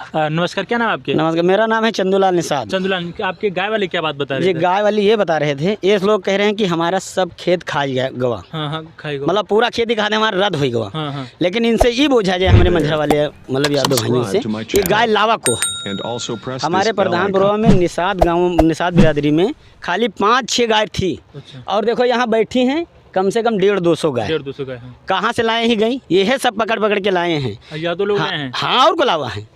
नमस्कार, क्या नाम है आपके? नमस्कार, मेरा नाम है चंदूलाल निषाद। चंदूलाल, आपके गाय वाले क्या बात बता रहे जी, थे? गाय वाली ये बता रहे थे, ये लोग कह रहे हैं कि हमारा सब खेत खा गवा। हाँ, खाएगा मतलब पूरा खेती खाते हमारा रद्द हो गवा। हाँ। लेकिन इनसे ये बोझा जाए हमारे मंझरा वाले मतलब यादव भाइयों से कि गाय लावा को हमारे प्रधानपुर में निषाद गाँव निषाद बिरादरी में खाली 5-6 गाय थी। और देखो यहाँ बैठी हैं कम से कम 150-200 गाय। 150 गाय कहाँ से लाए ही गई? ये है सब पकड़ के लाए हैं। यादव लोग लाए हैं। हाँ, और को लावा है।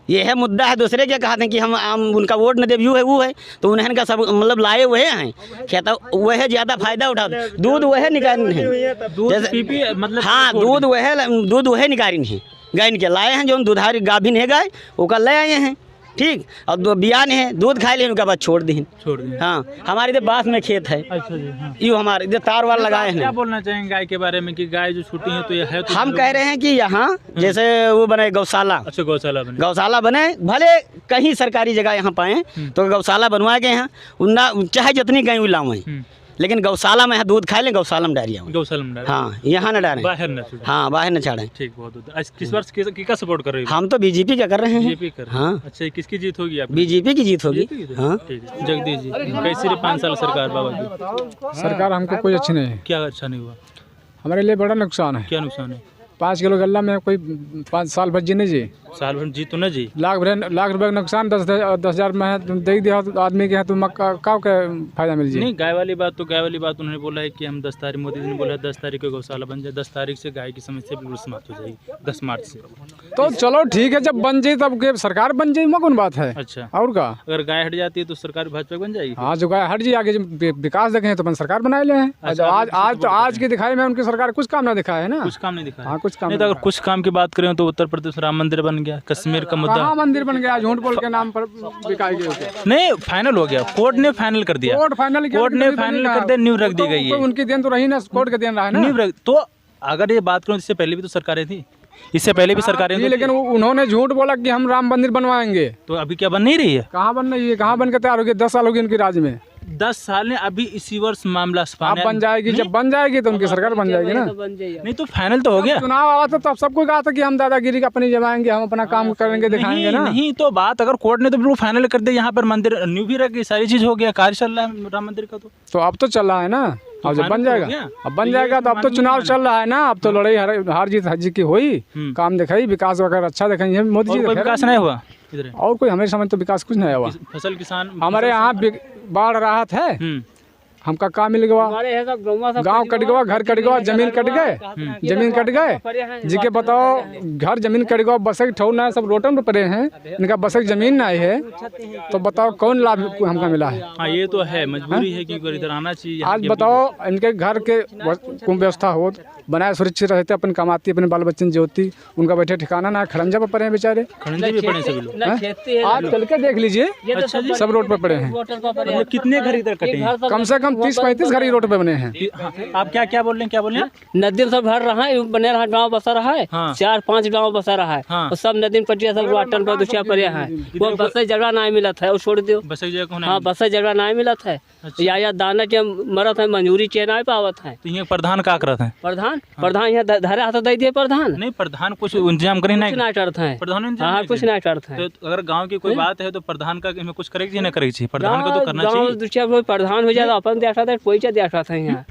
ये है मुद्दा है। दूसरे क्या कहते हैं कि हम उनका वोट न दे, व्यू है वो है, तो उन्हें का सब मतलब लाए हुए हैं, कहता वह ज़्यादा फायदा उठाते, दूध वह निकाल है मतलब हाँ, दूध वह निकाली है गाय के लाए हैं, जो दुधारी गाभिन है गाय वो ले आए हैं, ठीक। और 2 बियान है, दूध खाए लेकिन उनका बाद छोड़ दी। हाँ, हमारे इधर बास में खेत है। अच्छा जी, हाँ। ये हमारे इधर तार वार लगाए हैं। क्या बोलना चाहेंगे गाय के बारे में कि गाय जो छूटी है तो ये है तो हम कह रहे हैं कि यहाँ जैसे वो बने गौशाला। अच्छा, गौशाला बने, भले कहीं सरकारी जगह यहाँ पाए तो गौशाला बनवाए गए हैं, चाहे जितनी गाय लावें, लेकिन गौशाला में दूध खाए लें, गौशाला में डालिए। हाँ, यहाँ न डालें, बाहर न छाड़ें। ठीक, बहुत। किस वर्ष किसका सपोर्ट कर रहे हैं? हम तो बीजेपी का कर रहे हैं। बीजेपी कर। हाँ, अच्छा, किसकी जीत होगी? बीजेपी की जीत होगी। हाँ, जगदीश जी, कैसी रही 5 साल सरकार बाबा की? सरकार हमको कोई अच्छी नहीं है। क्या अच्छा नहीं हुआ? हमारे लिए बड़ा नुकसान है। क्या नुकसान है? 5 किलो गल्ला में कोई 5 साल भर जीने जी, साल भर जी तो न जी, लाख रुपए का नुकसान। 10,000 में तुम दे दिया आदमी के यहाँ, तुम का फायदा मिल जाए? नहीं, गाय वाली बात उन्होंने बोला है कि हम 10 तारीख, मोदी जी ने बोला 10 तारीख को गौशाला बन जाए, 10 तारीख से गाय की समस्या बिल्कुल समाप्त हो जाएगी, 10 मार्च से। तो चलो ठीक है, जब बन जाए तब के सरकार बन जाए, कौन बात है। अच्छा, और का अगर गाय हट जाती है तो सरकार भाजपा बन जाएगी। हाँ, जो गाय हट जाए आगे विकास देखें तो अपन सरकार बनाए ले हैं। आज की दिखाई में उनकी सरकार कुछ काम ना दिखाया है ना, कुछ काम नहीं दिखाया। हाँ, कुछ काम नहीं। तो अगर कुछ काम की बात करें तो उत्तर प्रदेश राम मंदिर बन गया, कश्मीर का मुद्दा मंदिर बन गया, झूठ बोल के नाम पर बिकाई गई। नहीं, फाइनल हो गया, कोर्ट ने फाइनल कर दिया। कोर्ट ने फाइनल कर दिया, न्यू रख दी गई है। उनकी देन तो रही ना, कोर्ट का देन रहा है ना, न्यू। तो अगर ये बात करूं, इससे पहले भी तो सरकारें थी, इससे पहले भी सरकारें थी, लेकिन उन्होंने झूठ बोला कि हम राम मंदिर बनवाएंगे। तो अभी क्या बन नहीं रही है? कहाँ बन रही है? कहाँ बन के तैयार होगी? 10 साल होगी उनकी राज में। 10 साल ने अभी इसी वर्ष मामला अब बन जाएगी। जब बन जाएगी तो उनकी सरकार बन जाएगी ना। नहीं तो फाइनल तो हो गया। चुनाव आवा तो तब सबको कहा था कि हम दादागिरी अपनी जमाएंगे, हम अपना काम करेंगे, दिखाएंगे ना। नहीं तो बात, अगर कोर्ट ने तो बिल्कुल फाइनल कर दिया, यहाँ पर मंदिर न्यू भी रख गई, सारी चीज हो गया, कार्य चल रहा है राम मंदिर का। तो अब तो चल रहा है ना, अब जब बन जाएगा, अब बन जाएगा तो अब तो चुनाव चल रहा है ना, अब तो लड़ाई हार जीत की हुई, काम दिखाई, विकास वगैरह अच्छा दिखाई मोदी जी। विकास नहीं हुआ इधर, और कोई हमारे समझ तो विकास कुछ नहीं हुआ। फसल किसान हमारे यहाँ बाढ़ राहत है, हमका काम मिल गया, गांव कट गया, घर कट गया, जमीन कट गए, जी के बताओ, घर जमीन कट गया, बसक ठौर ना, सब रोटन पे पड़े हैं, इनका बसक जमीन ना है, तो बताओ कौन लाभ हमका मिला है? हाँ, ये तो है, मजबूरी है कि इधर आना चाहिए। आज बताओ, इनके घर के व्यवस्था हो, बनाए सुरक्षित रहते, अपन कमाती, अपने बाल बच्चन जोती, उनका बैठे ठिकाना ना, खड़ंजा पर पड़े हैं बेचारे, खड़ंजे भी पड़े सभी लोग। आज चल के देख लीजिए, सब रोड पर पड़े हैं। कितने घर इधर कटे हैं? कम से कम 30-35 घर रोड पे बने हैं। आप क्या बोल रहे हैं? नदी सब भर रहा है, बने रहा, गाँव बसा रहा है, 4-5 गाँव बसा रहा है, और सब नदी पटिया सब वाटन पर दुचिया पड़े हैं। वो बस जगह नहीं मिला था, वो छोड़ दियो। हाँ, बस जगह नहीं मिला था, या दाना के मरत है, मंजूरी चाहिए नहीं पावत है। तो ये प्रधान का करते हैं? प्रधान यहाँ धरे हाथ दे दिए। प्रधान नहीं, प्रधान कुछ इंतजाम करे नहीं करते हैं, प्रधान हाँ, कुछ नहीं करते हैं। तो अगर गांव की कोई बात है तो प्रधान का कुछ करेगी ना करेगी, प्रधान का तो करना चाहिए। प्रधान हो जाए अपन देखा था, कोई देखा था यहाँ।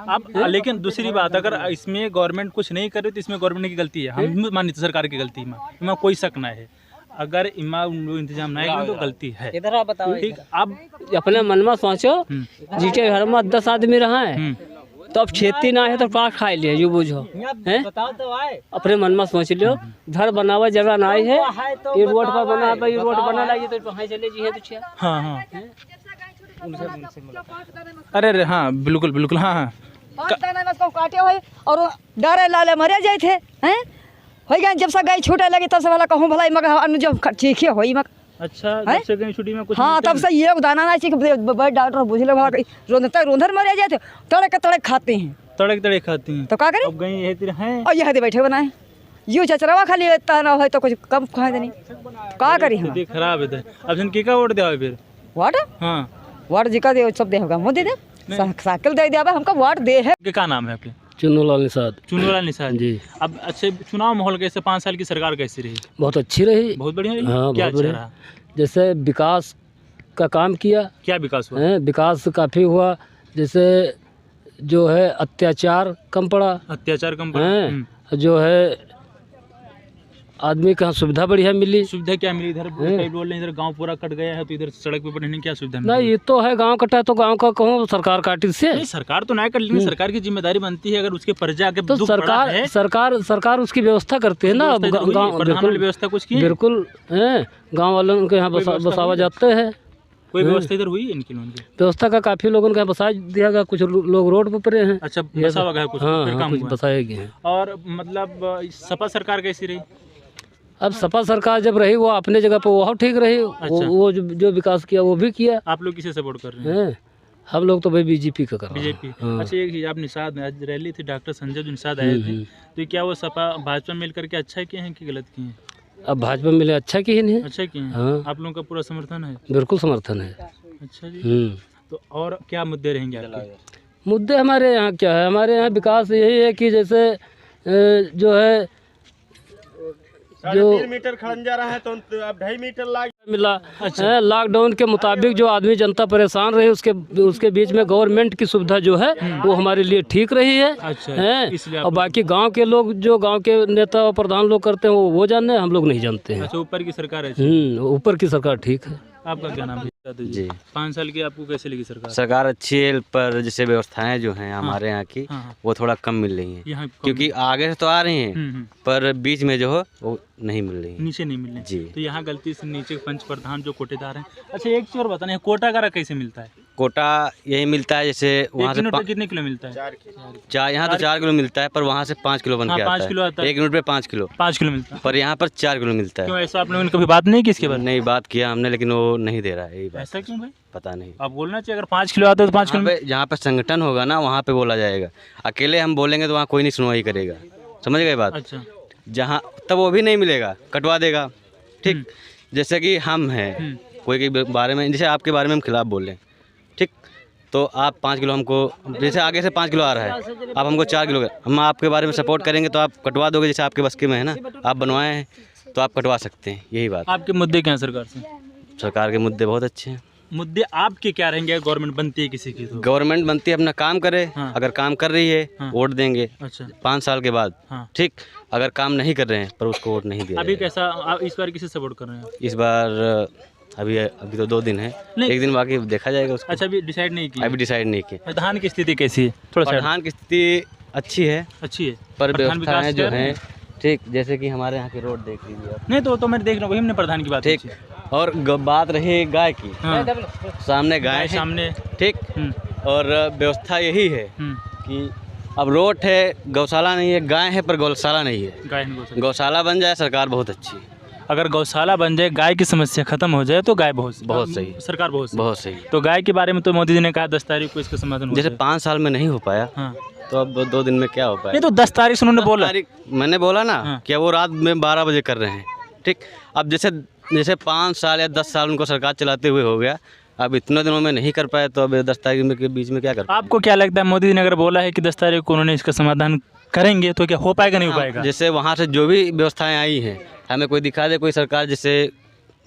अब लेकिन दूसरी बात, अगर इसमें गवर्नमेंट कुछ नहीं करे तो इसमें गवर्नमेंट की गलती है, हम मानिए सरकार की गलती है, कोई शक ना है। अगर इंतजाम नहीं करें तो गलती है। इधर आप बताओ, ठीक, अब अपने मन में सोचो, जिसके घर में 10 आदमी रहा है, तो अब खेती ना है तो पाक खाई लिया, जो बुझो है, अपने मन में सोच लियो। घर बनावा जगह ना है, ये रोड पर बना है, ये रोड बना लगी तो वहाँ चले जी है तो। हाँ, अरे हाँ, बिल्कुल, हाँ, काटे हुए और डरे लाले मरे जाए थे, हैं हो गए। जब से गाय छूटे लगी तब से वाला कहूँ भला मगर जब ठीक होई मग। अच्छा, छुट्टी में कुछ हाँ, तब से ये दाना नहीं चाहिए, डॉक्टर बुझ लो, रोंधर मरे जाए थे, तड़क खाते हैं, तड़क खाती हैं, तो क्या करें? अब गई हैं और ये बैठे बनाए, यूँ चचरवा खाली ना हो तो कुछ कम खाए नहीं, क्या करी हम? खराब है। अब जन के का वोट दिया फिर? वाट, हाँ, वाट जी का दे, सब दे होगा, मोदी दे, साइकिल दे दिया हमका, वाट दे है। क्या नाम है आपके? चुन्नूलाल निषाद। चुन्नूलाल निषाद जी। अब अच्छे चुनाव माहौल कैसे, 5 साल की सरकार कैसी रही? बहुत अच्छी रही। बहुत बढ़िया रही। हाँ, क्या बहुत अच्छा बढ़िया। रहा? जैसे विकास का काम किया क्या विकास हुआ? है, विकास काफ़ी हुआ। जैसे जो है अत्याचार कम पड़ा अत्याचार कम पड़ा। है, जो है आदमी का सुविधा बढ़िया मिली। सुविधा क्या मिली? इधर कई बोल रहे हैं इधर गांव पूरा कट गया है, तो इधर सड़क पे बढ़ने क्या सुविधा मिली? नहीं, ये तो है गांव कटा है तो गांव का कहूँ सरकार काटी से। नहीं, सरकार तो ना कर, लेकिन सरकार की जिम्मेदारी बनती है अगर उसके प्रजा के तो दुख पड़ा है, सरकार उसकी व्यवस्था करती है ना। अब व्यवस्था हुई, गाँव प्रधान वाली व्यवस्था कुछ की है? बिल्कुल है, गाँव वालों के यहाँ बसावा जाते हैं। कोई व्यवस्था इधर हुई है इनकी लोगों की? व्यवस्था का काफ़ी लोगों के यहाँ बसा दिया गया, कुछ लोग रोड पर पड़े हैं। अच्छा, बसा हुआ है कुछ, हाँ, फिर हाँ, काम कुछ हुआ है। बसाए गए हैं। और मतलब सपा सरकार कैसी रही? अब सपा सरकार जब रही वो अपने जगह पर वो ठीक रही। अच्छा। वो जो विकास किया वो भी किया आप लोग किसे सपोर्ट कर रहे हैं? है। हम लोग तो भाई बीजेपी का कर रहे हैं। बीजेपी। हाँ। अच्छा, एक आप निषाद, आज रैली थी, डॉक्टर संजय जो निषाद आए थे, तो क्या वो सपा भाजपा मिल करके अच्छा किए हैं कि गलत किए हैं? अब भाजपा मिले अच्छा किए नहीं। अच्छा किए हैं। हाँ। आप लोगों का पूरा समर्थन है? बिल्कुल समर्थन है। अच्छा जी। तो और क्या मुद्दे रहेंगे आपके? मुद्दे हमारे यहाँ क्या है, हमारे यहाँ विकास यही है कि जैसे जो है जो 3 मीटर खड़ंजा रहा है तो अब 2.5 मीटर लाग मिला। अच्छा। लॉकडाउन के मुताबिक जो आदमी जनता परेशान रही उसके बीच में गवर्नमेंट की सुविधा जो है वो हमारे लिए ठीक रही है। अच्छा, हैं? इसलिए आप और बाकी गांव के लोग जो गांव के नेता और प्रधान लोग करते हैं वो जाने, हम लोग नहीं जानते हैं। अच्छा, ऊपर की सरकार है। ऊपर की सरकार ठीक है। आपका क्या नाम है? जी। 5 साल की आपको कैसे लगी सरकार? सरकार अच्छी है, पर जैसे व्यवस्थाएं जो हैं हमारे यहाँ की हाँ। वो थोड़ा कम मिल रही हैं, यहाँ क्योंकि आगे से तो आ रही हैं पर बीच में जो हो वो नहीं मिल रही हैं। नीचे नहीं मिलने। जी। तो यहाँ गलती से नीचे पंच प्रधान जो कोटेदार हैं। अच्छा, एक चीज और बताना है, कोटा का कैसे मिलता है? कोटा यही मिलता है, जैसे वहाँ से कितने किलो मिलता है? यहाँ तो 4 किलो मिलता है, पर वहाँ से 5 किलो बन के आता है। 5 किलो आता है। 1 यूनिट पे 5 किलो। 5 किलो मिलता है, पर यहाँ पर 4 किलो मिलता क्यों है। ऐसा? आप लोगों ने कभी बात नहीं की इसके बारे में? नहीं, बात किया हमने, लेकिन वो नहीं दे रहा है। यही बात, ऐसा क्यों भाई? पता नहीं। आप बोलना चाहिए, अगर 5 किलो आता है तो 5 किलो जहाँ पे संगठन होगा ना वहाँ पे बोला जाएगा। अकेले हम बोलेंगे तो वहाँ कोई नहीं सुनवाई करेगा, समझ गए बात? अच्छा। जहाँ तब वो भी नहीं मिलेगा, कटवा देगा। ठीक, जैसे कि हम हैं कोई के बारे में, जैसे आपके बारे में हम खिलाफ बोल रहे हैं, ठीक, तो आप 5 किलो हमको, जैसे आगे से 5 किलो आ रहा है, आप हमको 4 किलो, हम आपके बारे में सपोर्ट करेंगे तो आप कटवा दोगे, जैसे आपके बस के में है ना, आप बनवाए हैं तो आप कटवा सकते हैं। यही बात। आपके मुद्दे क्या हैं सरकार से? सरकार के मुद्दे बहुत अच्छे हैं। मुद्दे आपके क्या रहेंगे अगर गवर्नमेंट बनती है किसी की? तो गवर्नमेंट बनती है, अपना काम करे। हाँ। अगर काम कर रही है वोट देंगे। अच्छा। 5 साल के बाद। हाँ। ठीक, अगर काम नहीं कर रहे हैं पर उसको वोट नहीं दिया अभी जाएगा। कैसा, आप इस बार किसे सपोर्ट कर रहे हैं? इस बार अभी तो 2 दिन है, एक दिन बाकी देखा जाएगा उसको। अच्छा, अभी डिसाइड नहीं किया? अभी डिसाइड नहीं किया। प्रधान की स्थिति कैसी है? थोड़ा सा प्रधान की स्थिति अच्छी है, अच्छी है, पर प्रधान व्यवस्थाएं विकास जो कर रहे हैं, ठीक, जैसे कि हमारे यहाँ की रोड देख लीजिए आप। नहीं तो मैं देख रहा हूँ, वही हमने प्रधान की बात ठीक, पूछी। और बात रही गाय की। हाँ। सामने गाय है, सामने। ठीक, और व्यवस्था यही है कि अब रोड है, गौशाला नहीं है, गाय है पर गौशाला नहीं है। गाय नहीं गौशाला। गौशाला बन जाए सरकार बहुत अच्छी है। अगर गौशाला बन जाए, गाय की समस्या खत्म हो जाए तो गाय बहुत सही, सरकार बहुत सही। बहुत सही। तो गाय के बारे में तो मोदी जी ने कहा 10 तारीख को इसका समाधान हो जैसे जाए। 5 साल में नहीं हो पाया, हाँ। तो अब 2 दिन में क्या हो पाया? नहीं तो 10 तारीख से उन्होंने बोला। मैंने बोला ना। हाँ। कि वो रात में 12 बजे कर रहे हैं। ठीक, अब जैसे 5 साल या 10 साल उनको सरकार चलाते हुए हो गया, अब इतने दिनों में नहीं कर पाए तो अब 10 तारीख में के बीच में क्या कर पाए? आपको क्या लगता है, मोदी जी ने अगर बोला है कि 10 तारीख को उन्होंने इसका समाधान करेंगे तो क्या हो पाएगा, नहीं हो पाएगा? जैसे वहाँ से जो भी व्यवस्थाएं आई हैं, हमें कोई दिखा दे, कोई सरकार जैसे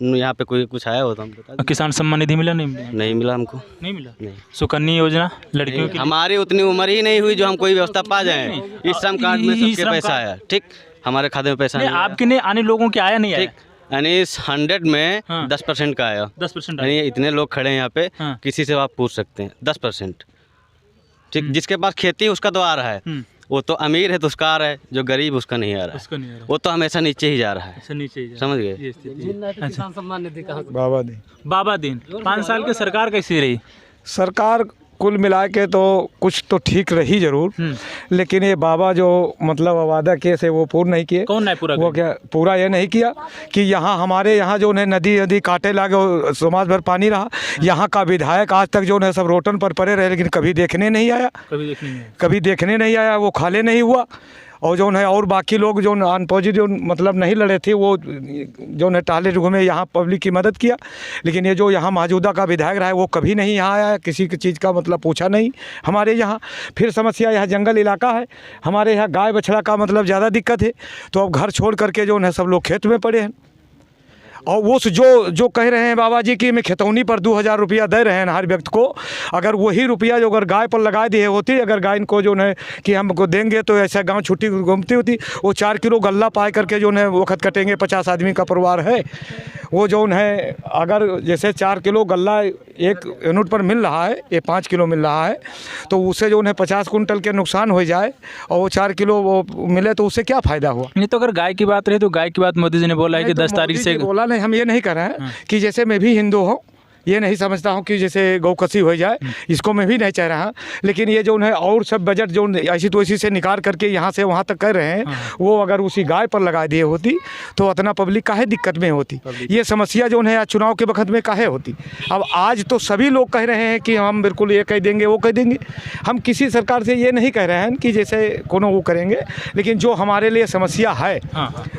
यहाँ पे कोई कुछ आया हो तो हम बता दें। किसान सम्मान निधि मिला? नहीं मिला। नहीं मिला हमको। नहीं मिला। नहीं। सुकन्या योजना लड़कियों के लिए? हमारी उतनी उम्र ही नहीं हुई जो हम कोई व्यवस्था पा जाएं। इस श्रम कार्ड में ई सबके श्रम पैसा कार्ड। आया, ठीक, हमारे खाते में पैसा नहीं, नहीं आया। आपके नहीं आने लोगों के आया नहीं आया? ठीक, यानी इस 100 में हाँ। 10% का आया। 10% यानी इतने लोग खड़े हैं यहाँ पे, हाँ। किसी से आप पूछ सकते हैं 10%। ठीक, जिसके पास खेती है उसका तो आ रहा है, वो तो अमीर है तो उसका आ रहा है, जो गरीब उसका नहीं आ रहा है, उसका नहीं आ रहा। वो तो हमेशा नीचे ही जा रहा है। ऐसा नीचे ही जा। समझ गए? ये स्थिति है। किसान सम्मान निधि कहाँ से? बाबा दिन 5 साल की सरकार कैसी रही? सरकार कुल मिला के तो कुछ तो ठीक रही जरूर, लेकिन ये बाबा जो मतलब वादा किए थे वो पूर्ण नहीं किए। कौन नहीं पूरा वो क्या पूरा ये नहीं किया कि यहाँ हमारे यहाँ जो है नदी काटे लागे समाज भर पानी रहा। यहाँ का विधायक आज तक जो है सब रोटन पर पड़े रहे, लेकिन कभी देखने नहीं आया, कभी देखने नहीं आया। कभी देखने नहीं आया, वो खाले नहीं हुआ। और जो है और बाकी लोग जो अनपोजिट जो मतलब नहीं लड़े थे वो जो है टहले घूमे यहाँ पब्लिक की मदद किया। लेकिन ये जो यहाँ मौजूदा का विधायक रहा है वो कभी नहीं यहाँ आया, किसी की चीज़ का मतलब पूछा नहीं हमारे यहाँ। फिर समस्या यहाँ जंगल इलाका है, हमारे यहाँ गाय बछड़ा का मतलब ज़्यादा दिक्कत है। तो अब घर छोड़ करके जो है सब लोग खेत में पड़े हैं। और वो जो कह रहे हैं बाबा जी कि मैं खितौनी पर 2000 रुपया दे रहे हैं हर व्यक्ति को, अगर वही रुपया जो अगर गाय पर लगा दिए होती, अगर गाय इनको जो है कि हमको देंगे तो ऐसा गांव छुट्टी घूमती होती। वो 4 किलो गल्ला पाए करके जो है वक्त कटेंगे, 50 आदमी का परिवार है। वो जो है अगर जैसे 4 किलो गल्ला एक यूनिट पर मिल रहा है, ये 5 किलो मिल रहा है, तो उससे जो है 50 कुंटल के नुकसान हो जाए और वो 4 किलो वो मिले तो उससे क्या फ़ायदा हुआ। नहीं तो अगर गाय की बात रही तो गाय की बात मोदी जी ने बोला है कि 10 तारीख से बोला नहीं, हम ये नहीं कर रहे हैं कि जैसे मैं भी हिंदू हूँ, ये नहीं समझता हूँ कि जैसे गौकसी हो जाए, इसको मैं भी नहीं चाह रहा। लेकिन ये जो है और सब बजट जो ऐसी तो ऐसी से निकाल करके यहाँ से वहाँ तक कर रहे हैं, वो अगर उसी गाय पर लगा दिए होती तो इतना पब्लिक काहे दिक्कत में होती। ये समस्या जो है चुनाव के वक्त में काहे होती। अब आज तो सभी लोग कह रहे हैं कि हम बिल्कुल ये कह देंगे वो कह देंगे। हम किसी सरकार से ये नहीं कह रहे हैं कि जैसे कोनो वो करेंगे, लेकिन जो हमारे लिए समस्या है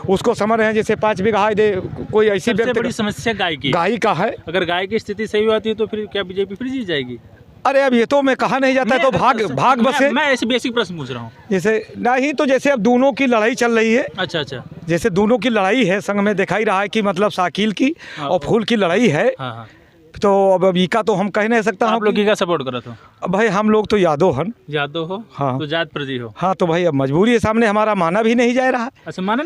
उसको समझ रहे हैं। जैसे 5 बीघा दे कोई ऐसी बड़ी समस्या गाय का है। अगर गाय की स्थिति सही होती है तो फिर क्या बीजेपी फिर जीत जाएगी? अरे अब ये तो मैं कहा नहीं जाता है, तो भाग बसे। मैं ऐसे बेसिक प्रश्न पूछ रहा हूँ। जैसे नहीं तो जैसे अब दोनों की लड़ाई चल रही है। अच्छा। जैसे दोनों की लड़ाई है, संग में दिखाई रहा है कि मतलब साकिल की और फूल की लड़ाई है। तो अब इका तो हम कह नहीं सकता। आप लोग का सपोर्ट करा तो भाई हम लोग तो यादव हन। यादव हो? हाँ। तो जात प्रजी हो? हाँ। तो भाई अब मजबूरी है, सामने हमारा माना भी नहीं जा रहा है। अच्छा, माना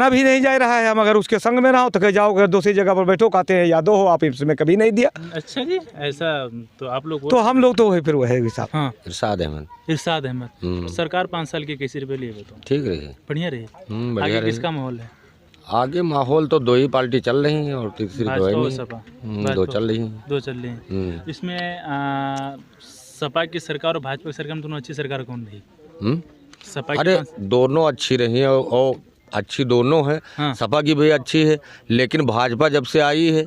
भी नहीं जा रहा है। हम अगर उसके संग में रहो तो कह जाओ अगर दूसरी जगह पर बैठो, कहते हैं यादव हो आप, इसमें कभी नहीं दिया। अच्छा जी, ऐसा तो आप लोग तो हम लोग तो वही फिर वही हिसाब। हाँ। इरशाद अहमद। सरकार 5 साल के कैसे रुपये लिए बताओ? ठीक रही, बढ़िया रही। आगे किसका माहौल है? आगे माहौल तो 2 ही पार्टी चल रही हैं और तीसरी तो है नहीं। सपा 2 चल रही हैं। 2 चल रही हैं। इसमें सपा की सरकार और भाजपा की सरकार में दोनों अच्छी सरकार कौन रही? सपा की। अरे दोनों अच्छी रही हैं और अच्छी दोनों है। हाँ। सपा की भी अच्छी है, लेकिन भाजपा जब से आई है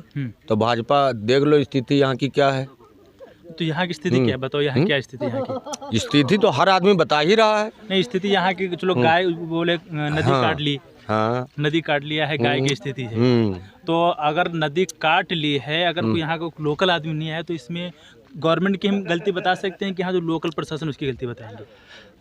तो भाजपा देख लो स्थिति यहाँ की क्या है। तो यहाँ की स्थिति क्या है बताओ? यहाँ क्या स्थिति यहाँ की? स्थिति तो हर आदमी बता ही रहा है। नहीं, स्थिति यहाँ की चलो गाय बोले नदी काट ली। हाँ। नदी काट लिया है, गाय की स्थिति है। तो अगर नदी काट ली है, अगर कोई यहाँ का लोकल आदमी नहीं है तो इसमें गवर्नमेंट की हम गलती बता सकते हैं कि यहाँ जो लोकल प्रशासन उसकी गलती बताएंगे?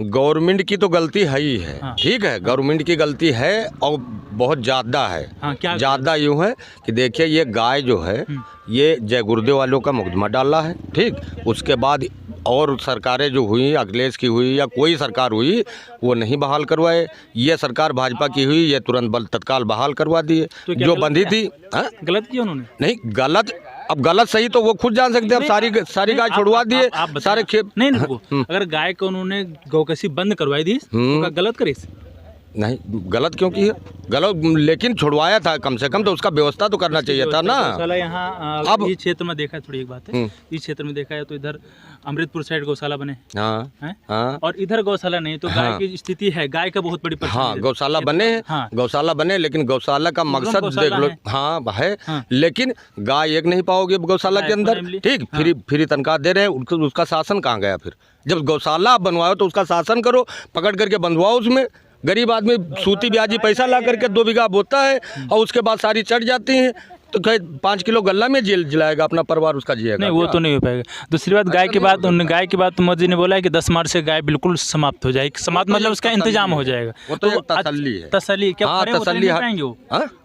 गवर्नमेंट की तो गलती है ही है। हाँ। ठीक है, गवर्नमेंट की गलती है और बहुत ज़्यादा है। हाँ, क्या ज़्यादा यूँ है कि देखिए ये गाय जो है ये जय गुरुदेव वालों का मुकदमा डाला है। ठीक, उसके बाद और सरकारें जो हुई, अखिलेश की हुई या कोई सरकार हुई, वो नहीं बहाल करवाए। ये सरकार भाजपा की हुई, ये तुरंत तत्काल बहाल करवा दिए। तो जो बंधी थी। गलत किया उन्होंने? नहीं गलत, अब गलत सही तो वो खुद जान सकते हैं। अब सारी गाय छुड़वा दिए, सारे खेत। नहीं अगर गाय को उन्होंने गौकसी बंद करवाई दी तो गलत करे? नहीं, गलत क्यों की है? गलत, लेकिन छुड़वाया था कम से कम, तो उसका व्यवस्था तो करना चाहिए था ना। गौशाला यहाँ अब इस क्षेत्र में देखा है, थोड़ी एक बात है, इस क्षेत्र में देखा है तो इधर अमृतपुर साइड गौशाला बने। हाँ, हाँ। और इधर गौशाला नहीं, तो गाय की स्थिति है, गाय का बहुत बड़ी परेशानी। हाँ, गौशाला बने हैं। हाँ। गौशाला बने, लेकिन गौशाला का मकसद देख लो। हाँ है, लेकिन गाय एक नहीं पाओगे गौशाला के अंदर। ठीक, फ्री तनख्वाह दे रहे हैं, उसका शासन कहाँ गया? फिर जब गौशाला आप बनवाओ तो उसका शासन करो, पकड़ करके बंधवाओ। उसमें गरीब आदमी सूती ब्याजी पैसा ला करके 2 बीघा बोता है और उसके बाद सारी चढ़ जाती हैं, तो 5 किलो गल्ला में जिलाएगा अपना परिवार, उसका जिएगा नहीं? वो तो नहीं हो पाएगा। दूसरी बात, गाय की बात तो मोदी ने बोला है कि 10 मार्च से गाय बिल्कुल समाप्त हो जाएगी। समाप्त मतलब उसका इंतजाम हो जाएगा। वो तो एक तसल्ली है। तसल्ली क्या? तसल्ली पाएंगे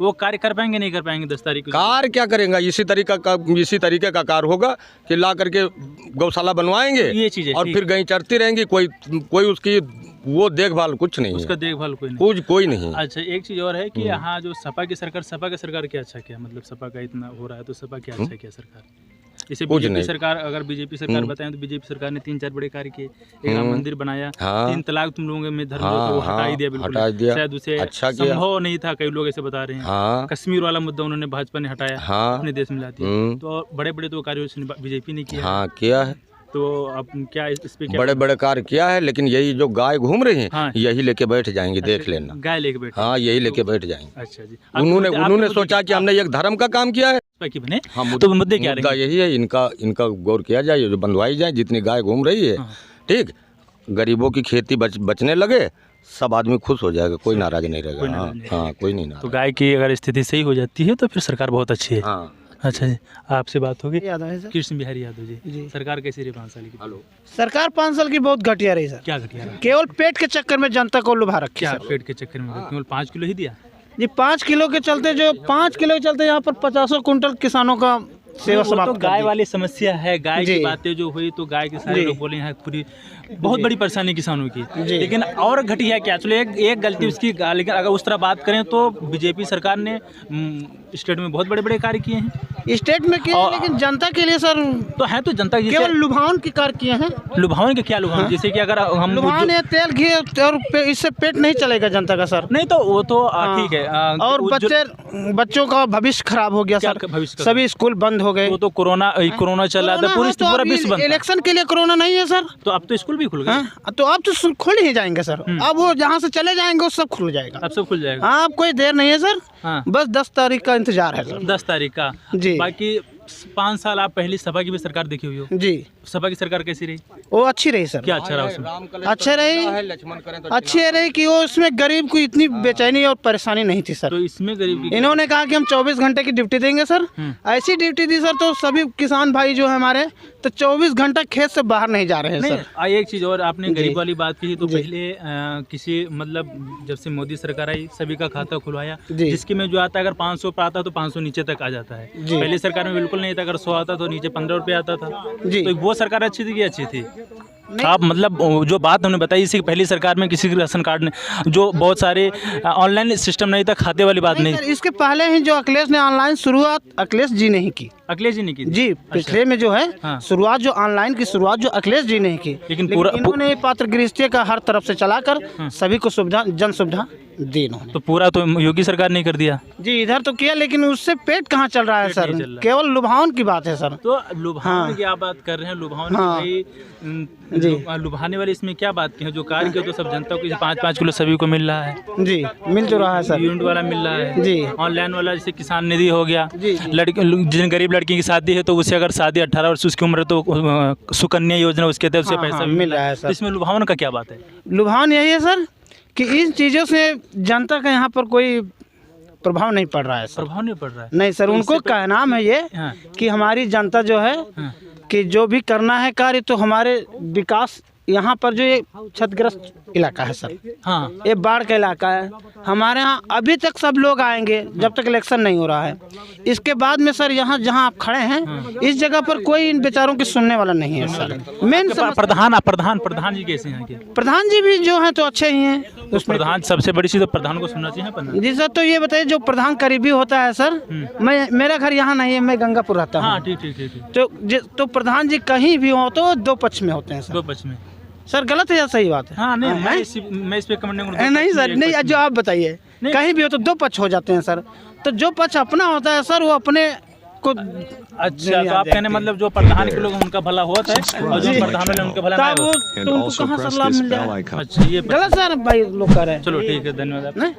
वो कार्य कर पाएंगे नहीं कर पाएंगे 10 तारीख को? कार्य क्या करेंगे? इसी तरीके का कार्य होगा कि ला करके गौशाला बनवाएंगे, ये चीज, और फिर गाय चढ़ती रहेंगी। कोई उसकी वो देखभाल कुछ नहीं, उसका देखभाल कोई नहीं। अच्छा, एक चीज और है कि यहाँ जो सपा की सरकार क्या अच्छा किया? मतलब सपा का इतना हो रहा है तो सपा क्या अच्छा किया सरकार? इसे बीजेपी सरकार, अगर बीजेपी सरकार बताएं तो बीजेपी सरकार ने 3-4 बड़े कार्य किए। एक राम मंदिर बनाया। हाँ। 3 तलाक तुम लोगों में धर्म को हटा ही दिया, बिल्कुल शायद उसे अच्छा संभव नहीं था, कई लोग ऐसे बता रहे हैं। हाँ। कश्मीर वाला मुद्दा उन्होंने भाजपा ने हटाया। हाँ। अपने देश में ला दिया। तो बड़े बड़े तो कार्य बीजेपी ने किया। हाँ, किया है। तो अब क्या इस पे बड़े कार्य किया है, लेकिन यही जो गाय घूम रही हैं, हाँ। यही लेके बैठ जाएंगे। अच्छा, देख लेना, गाय लेके बैठ। हाँ, यही लेके बैठ जाएंगे। अच्छा जी। उन्होंने सोचा कि हमने एक धर्म का काम किया है। हाँ, तो मुद्दे क्या रहेंगे? यही है, इनका गौर किया जाए, जो बंधवाई जाए जितनी गाय घूम रही है। ठीक, गरीबों की खेती बचने लगे सब आदमी खुश हो जाएगा, कोई नाराज नहीं रहेगा। हाँ, कोई नहीं नाराज। तो गाय की अगर स्थिति सही हो जाती है तो फिर सरकार बहुत अच्छी है। हाँ। अच्छा जी, आपसे बात होगी। यादव है सर। कृष्ण बिहारी यादव जी। सरकार कैसी रही 5 साल की? सरकार 5 साल की बहुत घटिया रही सर। क्या घटिया रहा? केवल पेट के चक्कर में जनता को लुभा रखी। क्या पेट के चक्कर में केवल 5 किलो ही दिया जी? 5 किलो के चलते यहाँ पर 50 क्विंटल किसानों का सेवा समाप्त तो गाय वाली समस्या है। गाय की बातें जो हुई तो गाय के सारे लोग बोले हैं पूरी बहुत बड़ी परेशानी किसानों की। लेकिन और घटिया क्या, चलो एक गलती उसकी, लेकिन अगर उस तरह बात करें तो बीजेपी सरकार ने स्टेट में बहुत बड़े बड़े कार्य किए हैं। स्टेट में किए, लेकिन जनता के लिए सर तो है, तो जनता केवल लुभावन के कार्य किए हैं। लुभावन के क्या लुभावन? हाँ? जैसे कि अगर हम लुभावन है, तेल घी और इससे पेट नहीं चलेगा जनता का सर। नहीं तो वो तो ठीक है। और बच्चों का भविष्य खराब हो गया सर। सभी स्कूल बंद हो गए। वो तो कोरोना चल रहा था, पूरा विश्व बंद। इलेक्शन के लिए कोरोना नहीं है सर। तो अब तो स्कूल भी खुल गए। तो अब तो खुल ही जाएंगे सर। अब वो जहाँ से चले जाएंगे वो सब खुल जाएगा। अब सब खुल जाएगा। हाँ, अब कोई देर नहीं है सर। बस 10 तारीख का इंतजार है सर। 10 तारीख का जी। बाकी 5 साल आप पहली सपा की भी सरकार देखी हुई हो जी। सपा की सरकार कैसी रही? वो अच्छी रही सर। क्या अच्छा रहा उसमें? अच्छी रही कि वो उसमें गरीब को इतनी बेचैनी और परेशानी नहीं थी सर। तो इसमें गरीब इन्होंने कहा कि हम 24 घंटे की ड्यूटी देंगे सर। ऐसी ड्यूटी दी सर तो सभी किसान भाई जो है हमारे तो 24 घंटा खेत से बाहर नहीं जा रहे हैं सर। एक चीज़ और, आपने गरीब वाली बात की तो पहले किसी मतलब जब से मोदी सरकार आई सभी का खाता खुलवाया, जिसके में जो आता है अगर 500 पर आता है तो 500 नीचे तक आ जाता है। पहले सरकार में बिल्कुल नहीं था, अगर 100 आता तो नीचे 15 रुपये आता था। तो वो सरकार अच्छी थी कि अच्छी थी? आप मतलब जो बात हमने बताई, इसी पहली सरकार में किसी के राशन कार्ड ने जो बहुत सारे ऑनलाइन सिस्टम नहीं था, खाते वाली बात नहीं। इसके पहले ही जो अखिलेश ने ऑनलाइन शुरुआत अखिलेश जी ने ही की। अखिलेश जी ने की जी। पिछले में जो है शुरुआत जो ऑनलाइन की शुरुआत जो अखिलेश जी ने की, लेकिन इन्होंने पात्र गृहस्थी का हर तरफ से चलाकर सभी को सुविधा, जन सुविधा दी इन्होंने। तो पूरा तो योगी सरकार ने कर दिया जी। इधर तो किया, लेकिन उससे पेट कहाँ चल रहा है सर? केवल लुभावन की बात है सर। तो लुभावन की आप बात कर रहे हैं, लुभावन लुभाने वाली इसमें क्या बात की है? जो कार्य किया तो सब जनता को 5-5 किलो सभी को मिल रहा है जी। मिल तो रहा है सर। यूनिट वाला मिल रहा है जी। ऑनलाइन वाला जैसे किसान निधि हो गया, लड़की जिन गरीब लड़की की शादी है तो उससे अगर शादी 18 वर्ष उसकी उम्र तो सुकन्या योजना उसके तहत उसे पैसा मिल रहा है सर। इसमें लुभावन का क्या बात है? लुभावन यही है सर कि इन चीज़ों से जनता का यहाँ पर कोई प्रभाव नहीं पड़ रहा है सर। प्रभाव नहीं पड़ रहा है? नहीं सर। उनको का नाम है ये कि हमारी जनता जो है कि जो भी करना है कार्य तो हमारे विकास, यहाँ पर जो ये क्षतिग्रस्त इलाका है सर। हाँ, ये बाढ़ का इलाका है हमारे यहाँ। अभी तक सब लोग आएंगे जब तक इलेक्शन नहीं हो रहा है। इसके बाद में सर यहाँ जहाँ आप खड़े हैं इस जगह पर कोई इन बेचारों की सुनने वाला नहीं है सर। मेन प्रधान जी कैसे हैं? प्रधान जी भी जो हैं तो अच्छे ही हैं। तो प्रधान सबसे बड़ी चीज़ तो प्रधान को सुनना चाहिए। जी सर। तो ये बताइए, जो प्रधान करीबी होता है सर, मेरा घर यहाँ नहीं है, मैं गंगापुर रहता हूँ। ठीक। तो प्रधान जी कहीं भी हो तो 2 पक्ष में होते हैं सर। 2 पक्ष में सर गलत है या सही बात है? हाँ, नहीं मैं इस पे कमेंट नहीं सर। नहीं, जो आप बताइए, कहीं भी हो तो 2 पक्ष हो जाते हैं सर। तो जो पक्ष अपना होता है सर वो अपने को। अच्छा, तो आप कहने मतलब जो प्रधान के लोग उनका भला होता है और जो प्रधान वाले उनका भला नहीं होता, तो उनको कहाँ सर लाभ मिल जाएगा? अच्छा, ये गलत सर भाई लोग कर रहे हैं। चलो ठीक है, धन्यवाद।